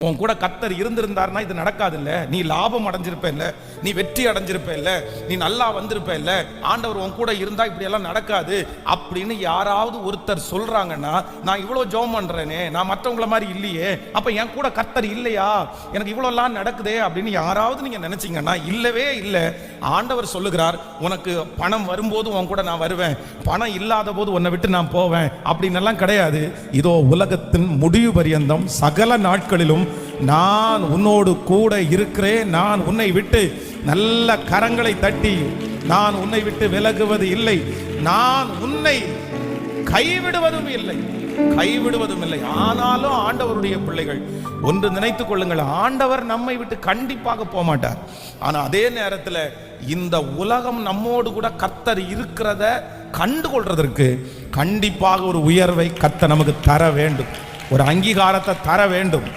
உன் கூட கர்த்தர் இருந்திருந்தார்னா இது நடக்காது இல்ல. நீ லாபம் அடைஞ்சிருப்ப இல்ல, நீ வெற்றி அடைஞ்சிருப்ப இல்ல, நீ நல்லா வந்திருப்ப இல்ல. ஆண்டவர் உன் கூட இருந்தா இப்படி எல்லாம் நடக்காது அப்படின்னு யாராவது ஒருத்தர் சொல்றாங்கன்னா, நான் இவ்வளவு ஜெபம் பண்றேனே, நான் மற்றவங்கள மாதிரி இல்லையே, அப்ப என் கூட கர்த்தர் இல்லையா, எனக்கு இவ்வளவு எல்லாம் நடக்குதே அப்படின்னு யாராவது நீங்க நினைச்சீங்கன்னா இல்லவே இல்லை. ஆண்டவர் சொல்லுகிறார், உனக்கு பணம் வரும்போது உன் கூட நான் வருவேன், பணம் இல்லாத போது உன்னை விட்டு நான் போவேன் அப்படின்னு எல்லாம் கிடையாது. இதோ உலகத்தின் முடிவு பரியந்தம் சகல நாட்களிலும் நான் உன்னோடு கூட இருக்கிறேன், நான் உன்னை விட்டு நல்ல கரங்களை தட்டி நான் உன்னை விட்டு விலகுவது இல்லை, நான் உன்னை கைவிடுவதும் இல்லை, கைவிடுவதும் இல்லை. ஆனாலும் ஆண்டவருடைய பிள்ளைகள் ஒன்று நினைத்துக் கொள்ளுங்கள், ஆண்டவர் நம்மை விட்டு கண்டிப்பாக போக மாட்டார். ஆனா அதே நேரத்தில் இந்த உலகம் நம்மோடு கூட கர்த்தர் இருக்கிறத கண்டுகொள்றதற்கு கண்டிப்பாக ஒரு உயர்வை கர்த்தர் நமக்கு தர வேண்டும், ஒரு அங்கீகாரத்தை தர வேண்டும்.